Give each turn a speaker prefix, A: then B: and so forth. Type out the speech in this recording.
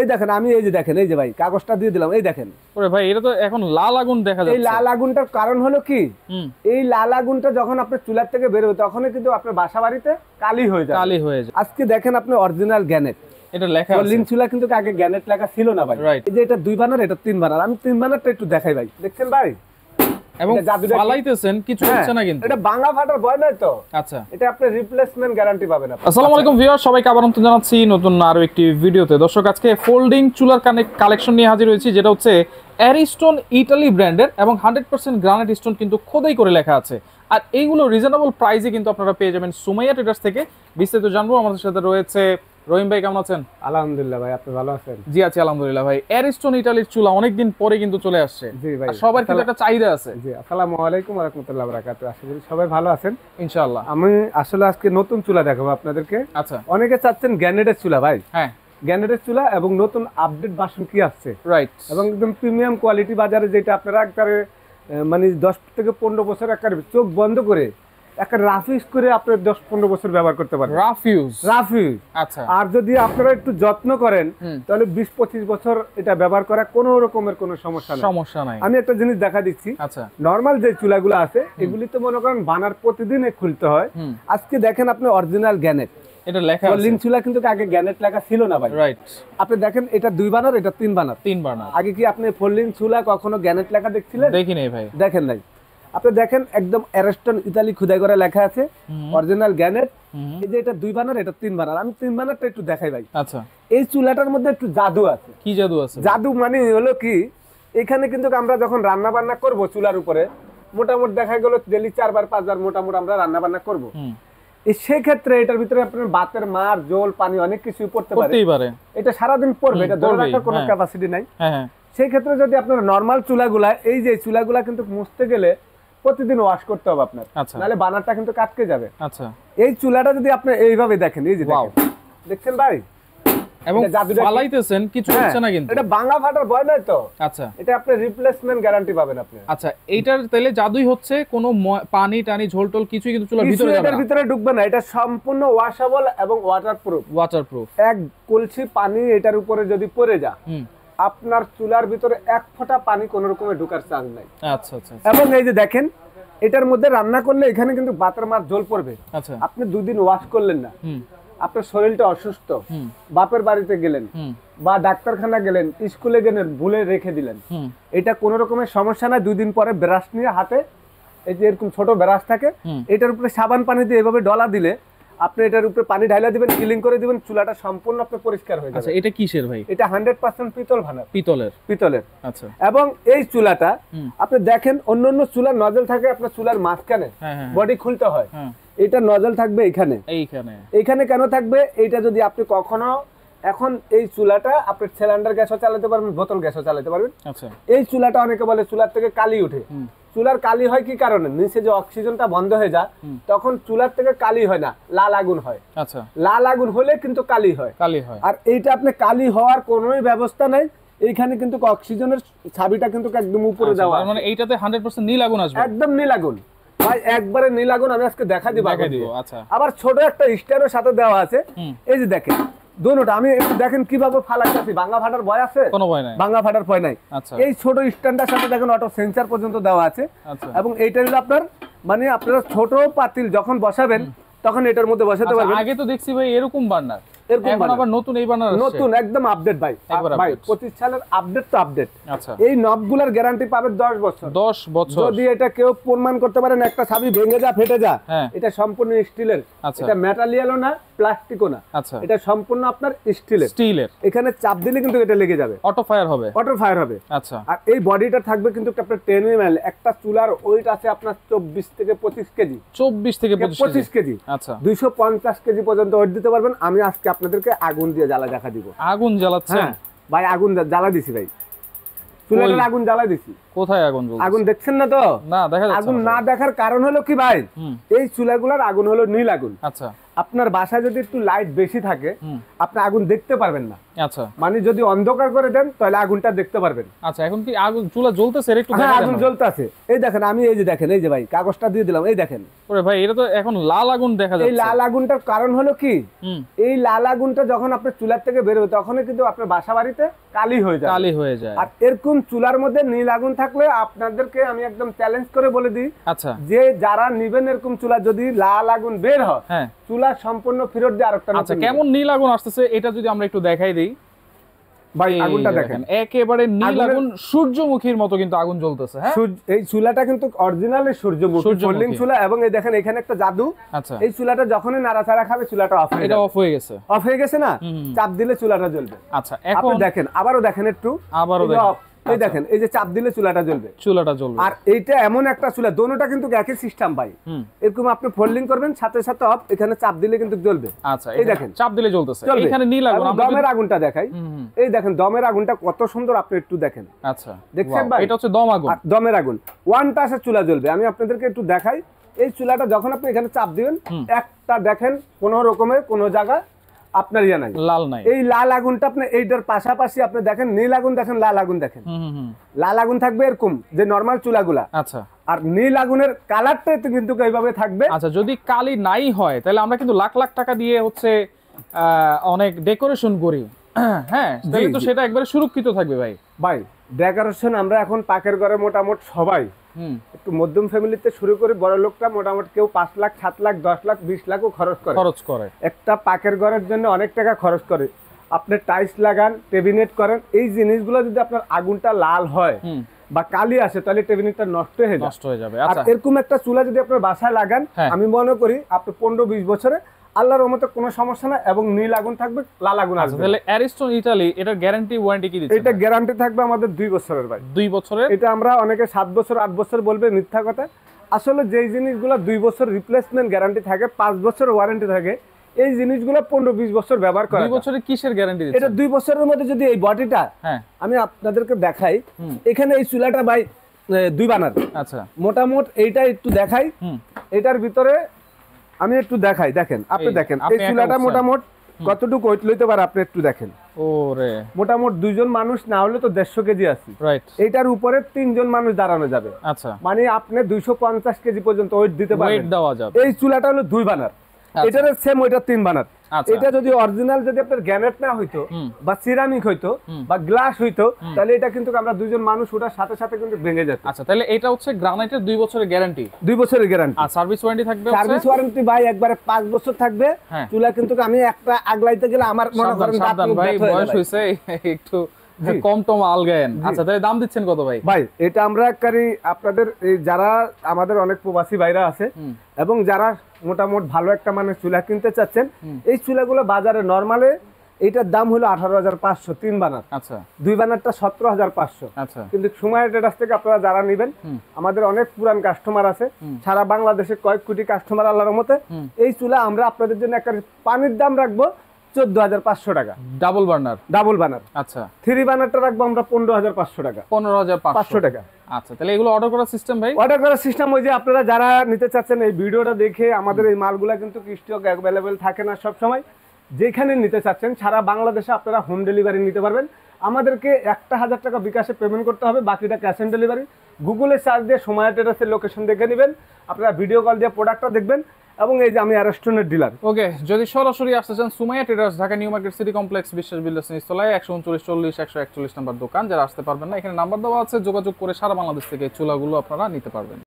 A: এই দেখেন, আমি এই যে দেখেন, এই যে ভাই কাগজটা দিয়ে দিলাম, এই দেখেন।
B: ওরে ভাই, এটা তো এখন লাল আগুন দেখা যাচ্ছে।
A: এই লাল আগুনটার কারণ হলো কি, এই লাল আগুনটা যখন আপনার চুলার থেকে বের হবে তখনই কিন্তু আপনার বাসা বাড়িতে কালি হয়ে যায়। আজকে দেখেন আপনি অরিজিনাল গ্যানেট,
B: এটা লেখা আছে।
A: লিঙ্ক চুলা কিন্তু আগে গ্যানেট লেখা ছিল না ভাই। এই যে এটা 2 বানার, এটা 3 বানার। আমি 3 বানারটা একটু দেখাই ভাই, দেখছেন ভাই?
B: এবং ফালাইতেছেন কিছু হচ্ছে না কিন্তু।
A: এটা ভাঙা ফাটার ভয় নাই তো।
B: আচ্ছা,
A: এটা আপনি রিপ্লেসমেন্ট গ্যারান্টি পাবেন আপনি।
B: আসসালামু আলাইকুম ভিউয়ার, সবাইকে আবার আমন্ত্রণ জানাচ্ছি নতুন আরো একটি ভিডিওতে। দর্শক, আজকে ফোল্ডিং চুলার কালেকশন নিয়ে হাজির হয়েছি, যেটা হচ্ছে অ্যারিস্টোন ইতালি ব্র্যান্ডের এবং 100% গ্রানাইট স্টোন কিন্তু খোদাই করে লেখা আছে। আর এইগুলো রিজনেবল প্রাইসে কিন্তু আপনারা পেয়ে যাবেন সুমাইয়া ট্রেডার্স থেকে। বিস্তারিত জানবো। আমাদের সাথে রয়েছে রহিম ভাই। কেমন আছেন?
A: আলহামদুলিল্লাহ ভাই, আপনি ভালো আছেন?
B: জি আছি আলহামদুলিল্লাহ ভাই। অ্যারিস্টোন ইতালির চুলা অনেকদিন পরে কিন্তু চলে আসছে।
A: জি ভাই,
B: সবার কিন্তু একটা চাহিদা আছে।
A: জি, আসসালামু আলাইকুম ওয়া রাহমাতুল্লাহি ওয়া বারাকাতুহু। আশা করি সবাই ভালো আছেন
B: ইনশাআল্লাহ।
A: আমি আসলে আজকে নতুন চুলা দেখাবো আপনাদেরকে।
B: আচ্ছা,
A: অনেকে চাচ্ছেন গ্যানেটের চুলা ভাই।
B: হ্যাঁ,
A: গ্যানেটের চুলা এবং নতুন আপডেট ভার্সন কি আসছে,
B: রাইট,
A: এবং একদম প্রিমিয়াম কোয়ালিটি বাজারে, যেটা আপনারা একবারে মানে 10 থেকে 15 বছর একবারে চোখ বন্ধ করে একটা রাফ ইউজ করে আপনারা 10-15 বছর ব্যবহার করতে পারবেন। Rough use.
B: আচ্ছা।
A: আর যদি আপনারা একটু যত্ন করেন তাহলে 20-25 বছর এটা ব্যবহার করা কোনো রকমের কোনো সমস্যা নাই। আমি একটা জিনিস দেখা দিচ্ছি।
B: আচ্ছা,
A: নরমাল যে চুলাগুলো আছে এগুলি তো মনে করেন বানার প্রতিদিন খুলতে হয়। আজকে দেখেন আপনি অরিজিনাল গ্যানেট,
B: এটা লেখা আছে।
A: লিঙ্ক চুলা কিন্তু আগে গ্যানেট লেখা ছিল না ভাই।
B: রাইট।
A: আপনি দেখেন, এটা 2 বানার, এটা 3 বানার। আগে কি আপনি ফোল্ডিং চুলা কখনো গ্যানেট লেখা দেখছিলেন?
B: দেখি নাই ভাই।
A: দেখেন নাই। আপনি দেখেন একদম অ্যারিস্টোন ইতালি খোদাই করে লেখা আছে, অরিজিনাল গ্যানেট। এই যে এটা 2 বানার, এটা 3 বানার। আমি 3 বানারটা একটু দেখাই ভাই।
B: আচ্ছা,
A: এই চুলাটার মধ্যে একটু জাদু আছে।
B: কি জাদু আছে?
A: জাদু মানে হলো কি, এখানে কিন্তু আমরা যখন রান্না বান্না করব চুলার উপরে, মোটামুটি দেখা গেল ডেলি 4বার 5বার মোটামুটি আমরা রান্না বান্না করব। সেই ক্ষেত্রে এটার ভিতরে আপনার বাতের মার, জল, পানি অনেক কিছু পড়তে পারে। এটা সারাদিন পড়বে, এটা ধরে রাখার কোনো ক্যাপাসিটি নাই। সেই ক্ষেত্রে যদি আপনার নরমাল চুলাগুলা, এই যে চুলাগুলা কিন্তু মুছতে গেলে প্রতিদিন ওয়াশ করতে হবে আপনার, নাহলে বানারটা কিন্তু কাটকে যাবে।
B: আচ্ছা,
A: এই চুলাটা যদি আপনি এইভাবে দেখেন, এই যে দেখছেন ভাই,
B: এবং ফালাইতেছেন কিছু হচ্ছে না কিন্তু।
A: এটা ভাঙা ফাটার ভয় নাই তো।
B: আচ্ছা,
A: এটা আপনি রিপ্লেসমেন্ট গ্যারান্টি পাবেন আপনি।
B: আচ্ছা, এইটার তাহলে জাদুই হচ্ছে কোনো পানি টানি ঝোল টোল কিছুই কিন্তু চুলার ভিতরে যাবে না,
A: এটার ভিতরে ঢুকবে না। এটা সম্পূর্ণ ওয়াশেবল এবং ওয়াটারপ্রুফ। এক কলসি পানি এটার উপরে যদি পড়ে যায়, আপনার চুলার ভিতরে 1 ফোঁটা পানি কোনো রকমে ঢোকার চান্স নাই।
B: আচ্ছা আচ্ছা।
A: এবং এই যে দেখেন, এটার মধ্যে রান্না করলে এখানে কিন্তু বাতের মার জল পড়বে।
B: আচ্ছা,
A: আপনি 2 দিন ওয়াশ করলেন না, আপনার শরীরটা অসুস্থ, বাপের বাড়িতে গেলেন বা ডাক্তারখানা গেলেন, স্কুলে গেলেন, ভুলে রেখে দিলেন, এটা কোনো রকমের সমস্যা না। 2 দিন পরে ব্রাশ নিয়ে হাতে, এই যে এরকম ছোট ব্রাশ থাকে, এটার উপরে সাবান পানি দিয়ে এভাবে ডলা দিলে আপনি এটার উপরে পানি ঢাইলা দিবেন, ক্লিন করে দিবেন, চুলাটা সম্পূর্ণ আপনার পরিষ্কার হয়ে যাবে।
B: আচ্ছা, এটা কিসের ভাই?
A: এটা 100% পিতল ভানার, পিতলের।
B: আচ্ছা,
A: এবং এই চুলাটা আপনি দেখেন, অন্যান্য চুলার নজল থাকে আপনার চুলার মাঝখানে, বডি খুলতে হয়। এটা নজল থাকবে এইখানে কেন থাকবে? এইটা যদি আপনি কখনো, এখন এই চুলাটা আপনি সিলিন্ডার গ্যাসও চালাতে পারবেন, বোতল গ্যাসও চালাতে পারবেন।
B: আচ্ছা,
A: এই চুলাটা অনেকে বলে চুলার থেকে কালি উঠে। চুলার কালি হয় কি কারণে? নিচে যে অক্সিজেনটা বন্ধ হয়ে যায়, তখন চুলার থেকে কালি হয় না, লাল আগুন হয়।
B: আচ্ছা,
A: লাল আগুন হলে কিন্তু কালি হয়। আর এইটা আপনি কালি হওয়ার কোনোই ব্যবস্থা নাই। এইখানে কিন্তু অক্সিজেনের ছাবিটা কিন্তু একদম উপরে দেওয়া,
B: মানে এইটাতে 100% নীল আগুন আসবে,
A: একদম নীল আগুন ভাই, একবারে নীল আগুন। আমি আজকে দেখা দিব।
B: আচ্ছা,
A: আবার ছোট একটা স্ট্যান্ডের সাথে দেওয়া আছে। এই যে দেখেন দোনোটা, আমি একটু দেখেন কিভাবে ফালাচ্ছি। ভাঙা ফাটার ভয় আছে?
B: কোনো ভয় নাই,
A: ভাঙা ফাটার ভয় নাই।
B: আচ্ছা,
A: এই ছোট স্ট্যান্ডের সাথে দেখেন অটো সেন্সর পর্যন্ত দেওয়া আছে।
B: আচ্ছা,
A: এবং এইটা হলো আপনার, মানে আপনারা ছোট পাতিল যখন বসাবেন তখন এটার মধ্যে বসাতে পারবেন।
B: আগে তো দেখছি ভাই এরকম বার্নার, এখন আবার নতুন এই বার্নার,
A: নতুন একদম আপডেট ভাই। 25 সালের আপডেট তো আপডেট।
B: আচ্ছা,
A: এই নবগুলার গ্যারান্টি পাবে 10 বছর। যদি এটা কেউ প্রমাণ করতে পারেন একটা ছাবি ভেঙে যা, ফেটে যা, এটা সম্পূর্ণ স্টিলের। এটা মেটালিয়ালও না, প্লাস্টিকও না।
B: আচ্ছা,
A: এটা সম্পূর্ণ আপনার স্টিলের। এখানে চাপ দিলে কিন্তু এটা লেগে যাবে, অটো ফায়ার হবে।
B: আচ্ছা,
A: আর এই বডিটা থাকবে কিন্তু আপনার 10 ml। একটা চুলার ওয়েট আছে আপনার 24 থেকে 25 কেজি। 25 কেজি।
B: আচ্ছা,
A: 250 কেজি পর্যন্ত ওয়েট দিতে পারবেন। আমি আজকে আপনাদেরকে আগুন দিয়ে জ্বালা দেখা দিব।
B: আগুন জ্বালাচ্ছেন?
A: ভাই আগুন জ্বালা দিছি ভাই, চুলাটার আগুন জ্বালা দিছি।
B: কোথায় আগুন জ্বলছে?
A: আগুন দেখছেন না তো?
B: না, দেখা যাচ্ছে।
A: আগুন না দেখার কারণ হলো কি ভাই, এই চুলাগুলোর আগুন হলো নীল আগুন।
B: আচ্ছা,
A: আপনার বাসায় যদি একটু লাইট বেশি থাকে, আপনি আগুন দেখতে পারবেন না।
B: আচ্ছা,
A: মানে যদি অন্ধকার করে দেন তাহলে আগুনটা দেখতে পারবেন।
B: আচ্ছা, এখন কি আগুন চুলা জ্বলতেছে? একটু
A: হ্যাঁ,
B: দেখা
A: আগুন
B: যাবে।
A: জ্বলতেছে, এই দেখেন, আমি এই যে দেখেন, এই যে ভাই কাগজটা দিয়ে দিলাম, এই দেখেন।
B: ওরে ভাই, এটা তো এখন লাল আগুন দেখা
A: এই
B: যাচ্ছে।
A: লাল আগুনটার কারণ হলো কি,
B: হুম,
A: এই লাল আগুনটা যখন আপনার চুলার থেকে বের হবে তখনই কিন্তু আপনার বাসা বাড়িতে কালি হয়ে যায়।
B: কালি হয়ে যায়।
A: আর এরকম চুলার মধ্যে নীল আগুন থাকলে আপনাদেরকে আমি একদম চ্যালেঞ্জ করে বলে দিই,
B: আচ্ছা,
A: যে যারা নিবেন এরকম চুলা যদি লাল আগুন বের হয়,
B: হ্যাঁ,
A: চুলা সম্পূর্ণ ফেরত দিয়ে আরেকটা
B: আচ্ছা,
A: নতুন
B: কেমন নীল আগুন আসতেছে এটা যদি আমরা একটু দেখাই দিই।
A: ভাই
B: এই
A: আগুনটা
B: যে
A: দেখেন,
B: একেবারে নীল
A: আগুনের-
B: আগুন, সূর্যমুখীর মতো কিন্তু আগুন জ্বলতেছে। হ্যাঁ,
A: এই চুলাটা কিন্তু অরিজিনালি সূর্যমুখী
B: সূর্যমুখী।
A: ফোল্ডিং চুলা, এবং এই দেখেন এখানে একটা জাদু।
B: আচ্ছা,
A: এই চুলাটা যখনই নাড়াচাড়া খাবে চুলাটা অফ হয়ে
B: এটা
A: যাবে।
B: অফ হয়ে গেছে।
A: অফ হয়ে গেছে না,
B: হুম।
A: চাপ দিলে চুলাটা জ্বলবে।
B: আচ্ছা, এখন
A: আপনি দেখেন, আবারও দেখেন একটু,
B: আবারও
A: এই যে
B: দেখেন।
A: off, এই দেখেন, এই যে চাপ দিলে চুলাটা জ্বলবে।
B: চুলাটা জ্বলবে।
A: আর এইটা এমন একটা চুলা, দোনোটা কিন্তু একই সিস্টেম ভাই।
B: হুম,
A: এরকম আপনি ফোল্ডিং করবেন, সাথে সাথে অফ, এখানে চাপ দিলে কিন্তু জ্বলবে।
B: আচ্ছা,
A: এই দেখেন,
B: চাপ দিলে জ্বলতেছে।
A: জ্বলবে।
B: এখানে নীল আগুন।
A: এবং
B: আমরা
A: দমের আগুনটা দেখাই,
B: হুম, হুম,
A: এই দেখেন দমের আগুনটা কত সুন্দর, আপনি একটু দেখেন।
B: আচ্ছা,
A: দেখছেন
B: wow,
A: ভাই?
B: এটা হচ্ছে দম আগুন।
A: আর দমের আগুন ওয়ান টাচে চুলা জ্বলবে। আমি আপনাদেরকে একটু দেখাই, এই চুলাটা যখন আপনি এখানে চাপ দিবেন, একটা দেখেন কোনো রকমের কোনো জায়গা আপনার ইয়া নাই,
B: লাল নাই।
A: এই লাল আগুনটা আপনি এইটার পাশাপাশি আপনি দেখেন, নীল আগুন দেখেন, লাল আগুন দেখেন।
B: হুম, হুম, হুম,
A: লাল আগুন থাকবে এরকম যে নরমাল চুলাগুলা,
B: আচ্ছা,
A: আর নীল আগুনের কালারটা কিন্তু এইভাবে থাকবে।
B: আচ্ছা, যদি কালি নাই হয় তাহলে আমরা কিন্তু লাখ লাখ টাকা দিয়ে হচ্ছে অনেক ডেকোরেশন করি। হ্যাঁ, তাহলে তো
A: জি।
B: সেটা একবারে সুরক্ষিত থাকবে ভাই।
A: ভাই ডেকোরেশন আমরা এখন পাকের ঘরে মোটামুটি সবাই,
B: হুম,
A: একটু মধ্যম ফ্যামিলিতে শুরু করে বড় লোকটা মোটামুটি কেউ 5 লাখ 7 লাখ 10 লাখ 20 লাখও খরচ করে।
B: খরচ করে।
A: একটা পাকের ঘরের জন্য অনেক টাকা খরচ করে। আপনি টাইলস লাগান, টেবিনেট করেন, এই জিনিসগুলো যদি আপনার আগুনটা লাল হয়
B: হুম,
A: বা কালি আসে তাহলে টেবিনেটটা নষ্ট হয়ে যায়।
B: নষ্ট হয়ে যাবে।
A: আর
B: আচ্ছা,
A: এরকম একটা চুলা যদি আপনার বাসায় লাগান,
B: হ্যাঁ।
A: আমি মনে করি আপনি 15-20 বছরে আল্লাহর রহমতে কোনো সমস্যা না, এবং নীল আগুন থাকবে, লাল আগুন
B: আচ্ছা,
A: আসবে না।
B: তাহলে অ্যারিস্টন ইতালি এটার গ্যারান্টি ওয়ারেন্টি কি দিচ্ছে?
A: এটা গ্যারান্টি থাকবে আমাদের 2 বছরের ভাই।
B: 2 বছরের।
A: এটা আমরা অনেকে 7 বছর 8 বছর বলবে, মিথ্যা কথা। আসলে যেই জিনিসগুলো 2 বছর রিপ্লেসমেন্ট গ্যারান্টি থাকে, 5 বছর ওয়ারেন্টি থাকে, এই জিনিসগুলো 15-20 বছর ব্যবহার করা
B: 2
A: যায়।
B: বছরের কিসের গ্যারান্টি দিচ্ছে?
A: এটা 2 বছরের মধ্যে যদি এই বডিটা
B: হ্যাঁ,
A: আমি আপনাদেরকে দেখাই, এখানে এই চুলাটা ভাই 2 বানার,
B: আচ্ছা,
A: মোটামুটি এইটা একটু দেখাই,
B: হুম,
A: এটার ভিতরে আমি একটু দেখাই, দেখেন আপনি
B: এই,
A: দেখেন
B: আপনি
A: এই
B: একা
A: চুলাটা
B: উঠছেন।
A: মোটামুটি কতটুকু ওয়েট লইতে পারে আপনি একটু দেখেন।
B: ওরে,
A: মোটামুটি 2 জন মানুষ না হলে তো 150 কেজি আছে,
B: রাইট,
A: এইটার উপরে 3 জন মানুষ দাঁড়ানো যাবে।
B: আচ্ছা,
A: মানে আপনি 250 কেজি পর্যন্ত ওয়েট দিতে
B: ওয়েট
A: পারবেন।
B: দেওয়া যাবে।
A: এই চুলাটা হলো 2 বানার,
B: আচ্ছা।
A: এটার সেম ওইটা 3 বানার।
B: আচ্ছা।
A: এটা যদি অরিজিনাল যদি আপনার গ্রানাইট না হইতো বা সিরামিক হইতো বা গ্লাস হইতো, তাহলে এটা কিন্তু আমরা 2 জন মানুষ ওটার সাথে সাথে কিন্তু ভেঙে যেত।
B: আচ্ছা, তাহলে এটা হচ্ছে গ্রানাইটের 2 বছরের গ্যারান্টি
A: 2 বছরের গ্যারান্টি।
B: আর সার্ভিস ওয়ারেন্টি থাকবে হচ্ছে?
A: সার্ভিস ওয়ারেন্টি ভাই একবারে 5 বছর থাকবে।
B: হ্যাঁ।
A: চুলা কিন্তু আমি একটা আগলাইতে গেলে আমার মনে
B: সাবধান,
A: করেন
B: সাবধান ভাই, বয়স হইছে, একটু কম টম আলগায়েন। আচ্ছা, তাহলে দাম দিচ্ছেন কত ভাই?
A: ভাই এটা আমরা আপনাদের এই যারা আমাদের অনেক প্রবাসী ভাইরা আছে এবং যারা মোটামুটি ভালো একটা মানের চুলা কিনতে চাচ্ছেন, এই চুলাগুলো বাজারে নরমালে এটার দাম হলো 18,500 3 বানার।
B: আচ্ছা,
A: 2 বানারটা 17,500।
B: আচ্ছা,
A: কিন্তু সময়ের ট্রেডার্স থেকে আপনারা যারা নেবেন, আমাদের অনেক পুরান কাস্টমার আছে, সারা বাংলাদেশে কয়েক কোটি কাস্টমার আল্লাহর মতে। এই চুলা আমরা আপনাদের জন্য একটা পানির দাম রাখবো 14,500 টাকা
B: ডাবল বার্নার।
A: ডাবল বানার।
B: আচ্ছা,
A: 3 বানারটা রাখবো আমরা 15,500 টাকা,
B: 15,500
A: টাকা।
B: আচ্ছা, তাহলে এগুলো অর্ডার করার সিস্টেম ভাই?
A: অর্ডার করার সিস্টেম ওই যে আপনারা যারা নিতে চাচ্ছেন এই ভিডিওটা দেখে, আমাদের এই মালগুলা কিন্তু স্টক অ্যাভেলেবেল থাকে না সব সময়। যেখানে নিতে চাচ্ছেন সারা বাংলাদেশে আপনারা হোম ডেলিভারি নিতে পারবেন। আমাদেরকে 1,000 টাকা বিকাশে পেমেন্ট করতে হবে, বাকিটা ক্যাশ অন ডেলিভারি। গুগলে সার্চ দিয়ে সময় ট্রেডার্সের লোকেশন দেখে নেবেন, আপনারা ভিডিও কল দিয়ে প্রোডাক্টটা দেখবেন। এবং এই যে আমি অ্যারিস্টনের ডিলার।
B: ওকে, যদি সরাসরি আসতে চান Sumaiya traders, Dhaka new market city complex, বিশ্বাস বিল্ডার্স নিচতলায় 139-40-141 নাম্বার দোকান। যারা আসতে পারবেন না, এখানে নাম্বার দেওয়া আছে, যোগাযোগ করে সারা বাংলাদেশ থেকে চুলাগুলো আপনারা নিতে পারবেন।